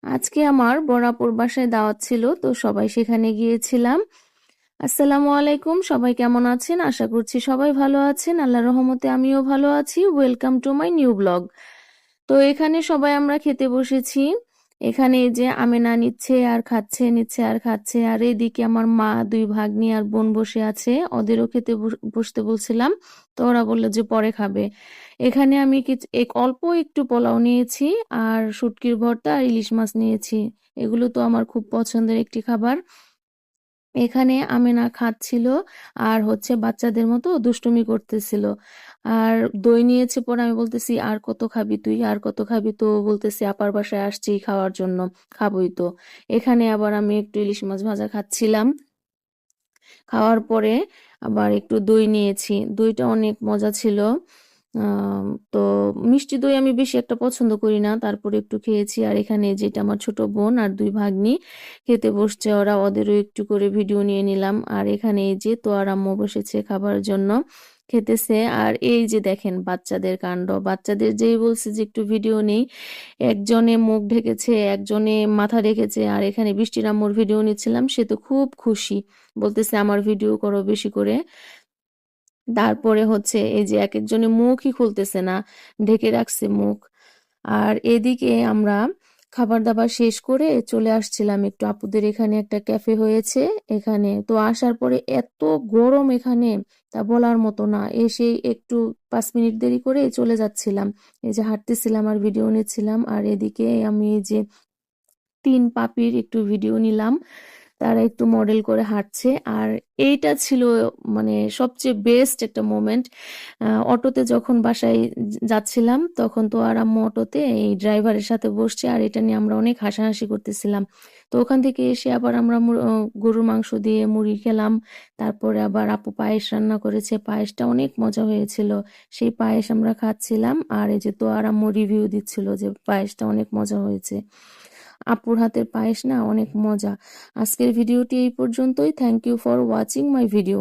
আজকে আমার বড়াপুর বাসায় দাওয়াত ছিল, তো সবাই সেখানে গিয়েছিলাম। আসসালামু আলাইকুম, সবাই কেমন আছেন? আশা করছি সবাই ভালো আছেন। আল্লাহর রহমতে আমিও ভালো আছি। Welcome to my new blog. তো এখানে সবাই আমরা খেতে বসেছি। এখানে এই যে আমেনা নিচ্ছে আর খাচ্ছে, নিচ্ছে আর খাচ্ছে, আর এদিকে আমার মা, দুই ভাগ্নি আর বোন বসে আছে। ওদেরও খেতে বসতে বলছিলাম, তো ওরা বললো যে পরে খাবে। এখানে আমি অল্প একটু পোলাও নিয়েছি, আর শুটকির ভর্তা আর ইলিশ মাছ নিয়েছি। এগুলো তো আমার খুব পছন্দের একটি খাবার। এখানে আমেনা খাচ্ছিল আর হচ্ছে বাচ্চাদের মতো দুষ্টুমি করতেছিল। আর দই নিয়েছে, পরে আমি বলতেছি আর কত খাবি তুই, আর কত খাবি? তো বলতেছি আপার বাসায় আসছি খাওয়ার জন্য, খাবোই তো। এখানে আবার আমি একটু ইলিশ মাছ ভাজা খাচ্ছিলাম। খাওয়ার পরে আবার একটু দই নিয়েছি, দইটা অনেক মজা ছিল। তো মিষ্টি দই আমি বেশি একটা পছন্দ করি না, তারপরে একটু খেয়েছি। আর এখানে যেটা আমার ছোট বোন আর দুই ভাগ্নি খেতে বসছে, ওরা, ওদেরও একটু করে ভিডিও নিয়ে নিলাম। আর এখানে এই যে তো আর আম্মু বসেছে খাবার জন্য, খেতেছে। আর এই যে দেখেন বাচ্চাদের কাণ্ড, বাচ্চাদের যেই বলছে যে একটু ভিডিও নেই, একজনে মুখ ঢেকেছে, একজনে মাথা রেখেছে। আর এখানে বৃষ্টির আম্মুর ভিডিও নিচ্ছিলাম, সে তো খুব খুশি, বলতেছে আমার ভিডিও করো বেশি করে। তারপরে হচ্ছে এই যে এক একজনে মুখই খুলতেছে না, ঢেকে রাখছে মুখ। আর এদিকে আমরা খাবার দাবার শেষ করে চলে আসছিলাম একটু আপুদের এখানে, একটা ক্যাফে হয়েছে এখানে। তো আসার পরে এত গরম এখানে, তা বলার মতো না। এসে একটু 5 মিনিট দেরি করে চলে যাচ্ছিলাম, এই যে হাঁটতেছিলাম আর ভিডিও নিচ্ছিলাম। আর এদিকে আমি এই যে 3 পাপির একটু ভিডিও নিলাম, তারা একটু মডেল করে হাঁটছে। আর এইটা ছিল মানে সবচেয়ে বেস্ট একটা মোমেন্ট। অটোতে যখন বাসায় যাচ্ছিলাম, তখন তো আর আম্মু অটোতে এই ড্রাইভারের সাথে বসছে, আর এটা নিয়ে আমরা অনেক হাসাহাসি করতেছিলাম। তো ওখান থেকে এসে আবার আমরা গরুর মাংস দিয়ে মুড়ি খেলাম। তারপরে আবার আপু পায়েস রান্না করেছে, পায়েসটা অনেক মজা হয়েছিল। সেই পায়েস আমরা খাচ্ছিলাম, আর এই যে তো আর আম্মু রিভিউ দিচ্ছিল যে পায়েসটা অনেক মজা হয়েছে। আপুর হাতের পায়েস না অনেক মজা। আজকের ভিডিওটি এই পর্যন্তই। Thank you for watching my video.